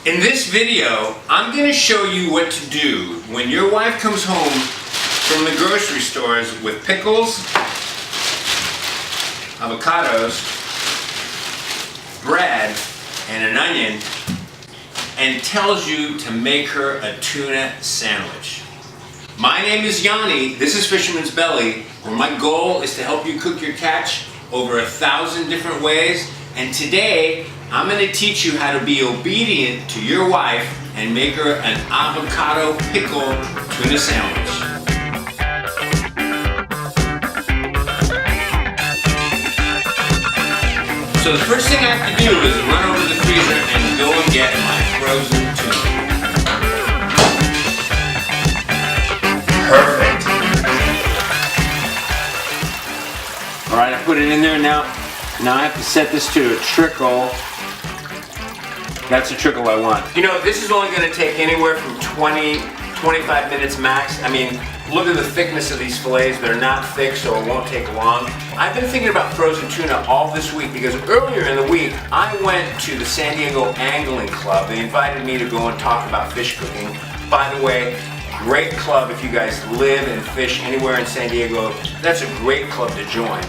In this video, I'm going to show you what to do when your wife comes home from the grocery stores with pickles, avocados, bread, and an onion, and tells you to make her a tuna sandwich. My name is Yanni, this is Fisherman's Belly, where my goal is to help you cook your catch over 1,000 different ways, and today I'm going to teach you how to be obedient to your wife and make her an avocado pickle tuna sandwich. So the first thing I have to do is run over to the freezer and go and get my frozen tuna. Perfect. Alright, I put it in there now. Now I have to set this to a trickle. That's the trickle I want. You know, this is only going to take anywhere from 20-25 minutes max. I mean, look at the thickness of these fillets. They're not thick, so it won't take long. I've been thinking about frozen tuna all this week because earlier in the week, I went to the San Diego Angling Club. They invited me to go and talk about fish cooking. By the way, great club if you guys live and fish anywhere in San Diego. That's a great club to join.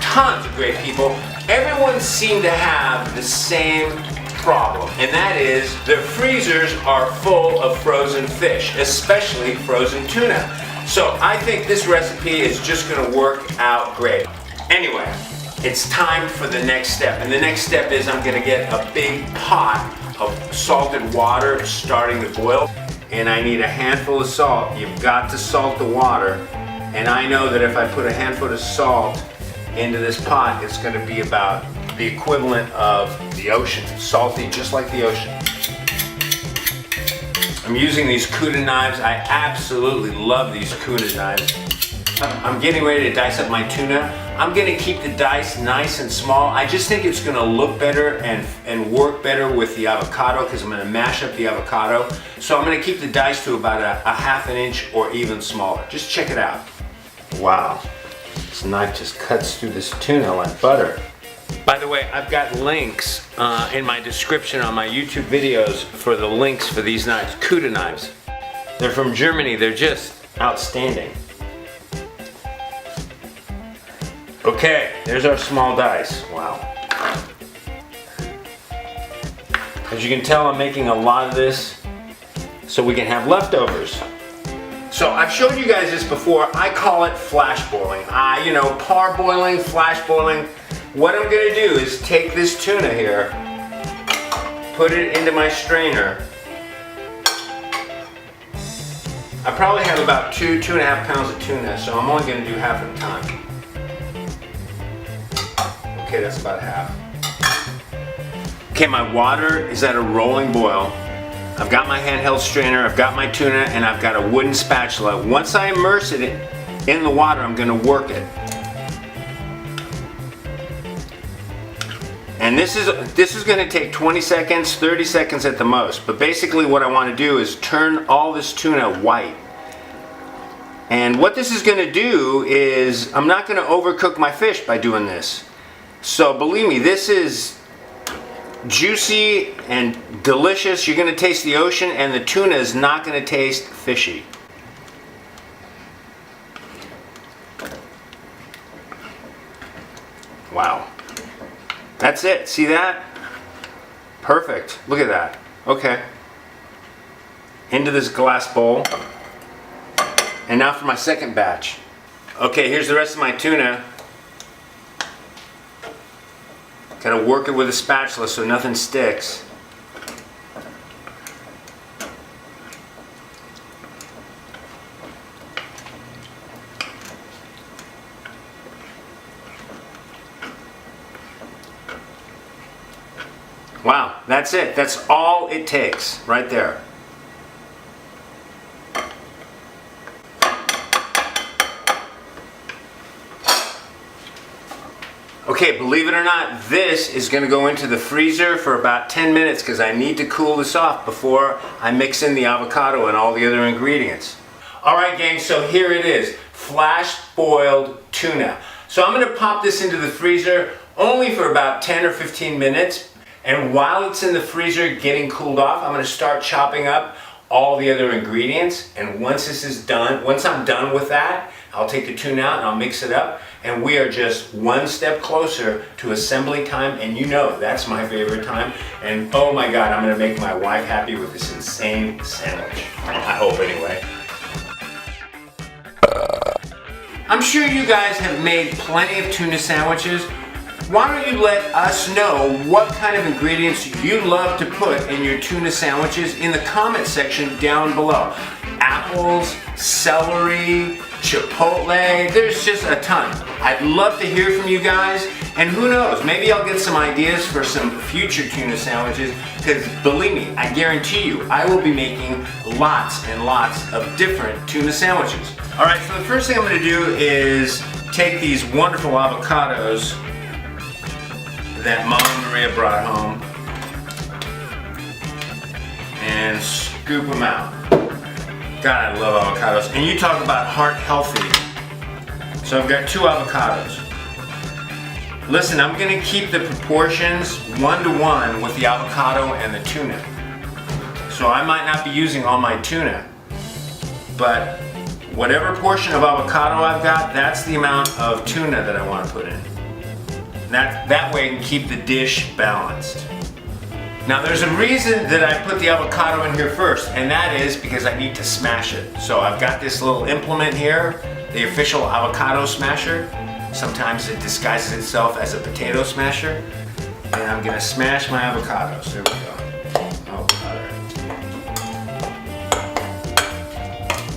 Tons of great people. Everyone seemed to have the same problem, and that is their freezers are full of frozen fish, especially frozen tuna. So I think this recipe is just going to work out great. Anyway, it's time for the next step, and the next step is I'm going to get a big pot of salted water starting to boil, and I need a handful of salt. You've got to salt the water, and I know that if I put a handful of salt into this pot, it's going to be about the equivalent of the ocean, salty just like the ocean. I'm using these Tuna knives. I absolutely love these Tuna knives. I'm getting ready to dice up my tuna. I'm going to keep the dice nice and small. I just think it's going to look better and work better with the avocado because I'm going to mash up the avocado. So I'm going to keep the dice to about a half an inch or even smaller. Just check it out. Wow. This knife just cuts through this tuna like butter. By the way, I've got links in my description on my YouTube videos for the links for these knives, Tuna knives. They're from Germany. They're just outstanding. Okay, there's our small dice. Wow. As you can tell, I'm making a lot of this so we can have leftovers. So I've showed you guys this before. I call it flash boiling. You know, parboiling, flash boiling. What I'm going to do is take this tuna here, put it into my strainer. I probably have about 2.5 pounds of tuna, so I'm only going to do half at a time. Okay, that's about half. Okay, my water is at a rolling boil. I've got my handheld strainer, I've got my tuna, and I've got a wooden spatula. Once I immerse it in the water, I'm going to work it. And this is going to take 20 seconds, 30 seconds at the most. But basically what I want to do is turn all this tuna white. And what this is going to do is, I'm not going to overcook my fish by doing this. So believe me, this is juicy and delicious. You're going to taste the ocean, and the tuna is not going to taste fishy. Wow. That's it. See that? Perfect. Look at that. Okay. Into this glass bowl. And now for my second batch. Okay, here's the rest of my tuna. Gotta work it with a spatula so nothing sticks. Wow, that's it. That's all it takes right there. Okay, believe it or not, this is going to go into the freezer for about 10 minutes because I need to cool this off before I mix in the avocado and all the other ingredients. Alright gang, so here it is, flash boiled tuna. So I'm going to pop this into the freezer only for about 10 or 15 minutes, And while it's in the freezer getting cooled off, I'm gonna start chopping up all the other ingredients. And once this is done, once I'm done with that, I'll take the tuna out and I'll mix it up. And we are just one step closer to assembly time. And you know, that's my favorite time. And oh my God, I'm gonna make my wife happy with this insane sandwich. I hope anyway. I'm sure you guys have made plenty of tuna sandwiches. Why don't you let us know what kind of ingredients you love to put in your tuna sandwiches in the comment section down below. Apples, celery, chipotle, there's just a ton. I'd love to hear from you guys, and who knows, maybe I'll get some ideas for some future tuna sandwiches, because believe me, I guarantee you, I will be making lots and lots of different tuna sandwiches. All right, so the first thing I'm gonna do is take these wonderful avocados that Mama Maria brought home and scoop them out. God, I love avocados. And you talk about heart healthy. So I've got 2 avocados. Listen, I'm gonna keep the proportions 1-to-1 with the avocado and the tuna. So I might not be using all my tuna, but whatever portion of avocado I've got, that's the amount of tuna that I want to put in. That way I can keep the dish balanced. Now there's a reason that I put the avocado in here first, and that is because I need to smash it. So I've got this little implement here, the official avocado smasher. Sometimes it disguises itself as a potato smasher. And I'm gonna smash my avocados. There we go. Oh,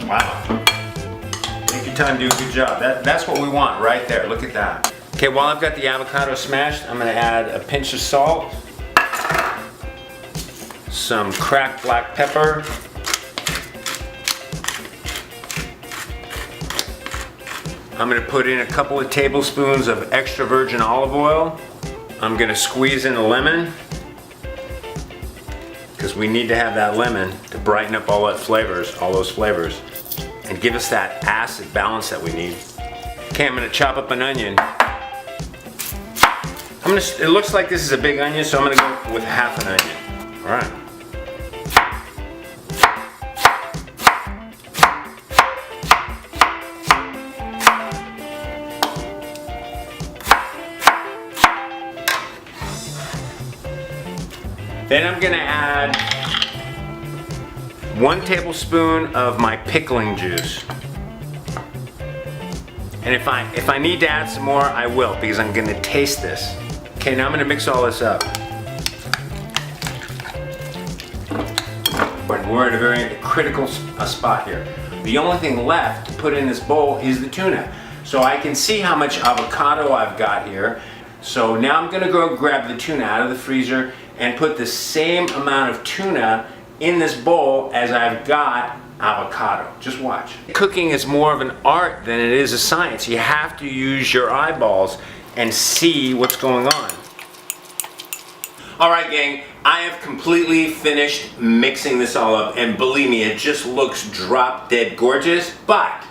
wow. Take your time, do a good job. That's what we want right there, look at that. Okay, while I've got the avocado smashed, I'm gonna add a pinch of salt, some cracked black pepper, I'm gonna put in a couple of tablespoons of extra virgin olive oil. I'm gonna squeeze in a lemon, because we need to have that lemon to brighten up all those flavors, and give us that acid balance that we need. Okay, I'm gonna chop up an onion. It looks like this is a big onion, so I'm gonna go with half an onion. All right. Then I'm gonna add 1 tablespoon of my pickling juice. And if I need to add some more, I will, because I'm gonna taste this. Okay, now I'm gonna mix all this up. We're at a very critical spot here. The only thing left to put in this bowl is the tuna. So I can see how much avocado I've got here. So now I'm gonna go grab the tuna out of the freezer and put the same amount of tuna in this bowl as I've got avocado. Just watch. Cooking is more of an art than it is a science. You have to use your eyeballs and see what's going on. All right, gang, I have completely finished mixing this all up, and believe me, it just looks drop dead gorgeous, but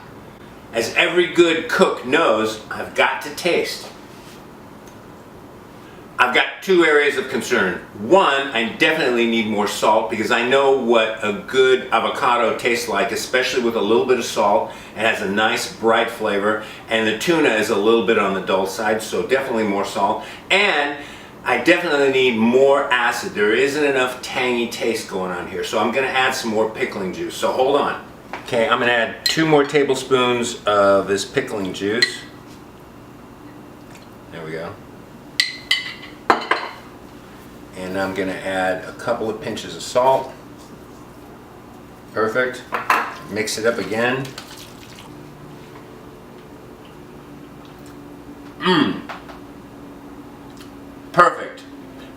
as every good cook knows, I've got to taste. I've got 2 areas of concern. One, I definitely need more salt, because I know what a good avocado tastes like, especially with a little bit of salt. It has a nice bright flavor, and the tuna is a little bit on the dull side, so definitely more salt. And I definitely need more acid. There isn't enough tangy taste going on here, so I'm gonna add some more pickling juice, so hold on. Okay, I'm gonna add 2 more tablespoons of this pickling juice. There we go. And I'm gonna add a couple of pinches of salt. Perfect. Mix it up again. Perfect.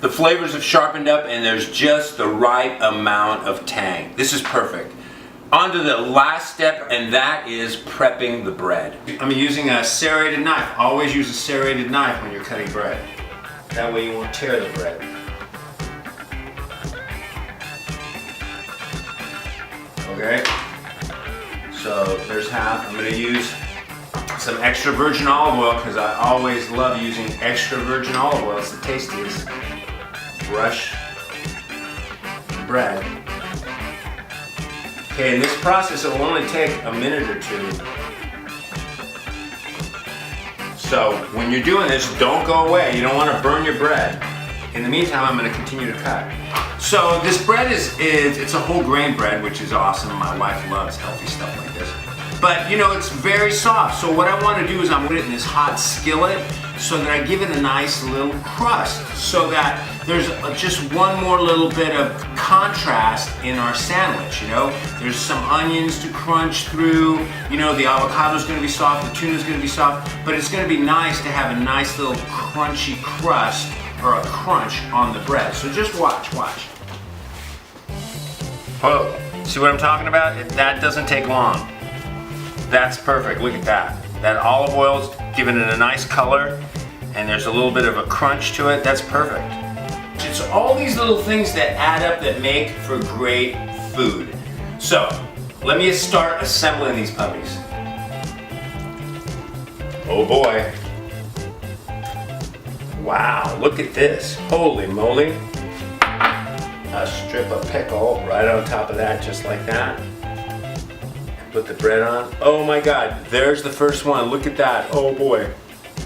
The flavors have sharpened up and there's just the right amount of tang. This is perfect. On to the last step, and that is prepping the bread. I'm using a serrated knife. Always use a serrated knife when you're cutting bread. That way you won't tear the bread. Okay, so there's half. I'm going to use some extra virgin olive oil, because I always love using extra virgin olive oil. It's the tastiest. brush the bread. Okay, in this process, it will only take a minute or two. So when you're doing this, don't go away. You don't want to burn your bread. In the meantime, I'm going to continue to cut. So this bread it's a whole grain bread, which is awesome. My wife loves healthy stuff like this. But you know, it's very soft. So what I want to do is I'm going to put it in this hot skillet so that I give it a nice little crust, so that there's just one more little bit of contrast in our sandwich, you know. There's some onions to crunch through, you know, the avocado's going to be soft, the tuna's going to be soft, but it's going to be nice to have a nice little crunchy crust or a crunch on the bread. So just watch. Oh, see what I'm talking about? That doesn't take long. That's perfect, look at that. That olive oil's giving it a nice color, and there's a little bit of a crunch to it. That's perfect. It's all these little things that add up that make for great food. So, let me start assembling these puppies. Oh boy. Wow, look at this. Holy moly. A strip of pickle right on top of that, just like that. Put the bread on. Oh my God, there's the first one. Look at that. Oh boy.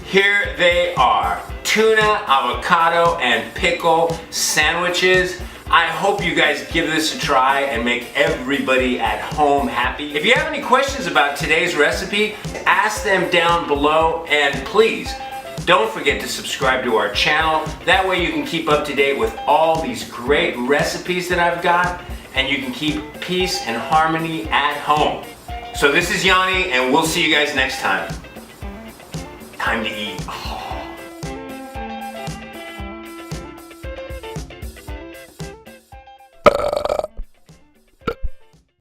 Here they are. Tuna, avocado, and pickle sandwiches. I hope you guys give this a try and make everybody at home happy. If you have any questions about today's recipe, ask them down below, and please don't forget to subscribe to our channel. That way you can keep up to date with all these great recipes that I've got, and you can keep peace and harmony at home. So this is Yanni, and we'll see you guys next time. Time to eat.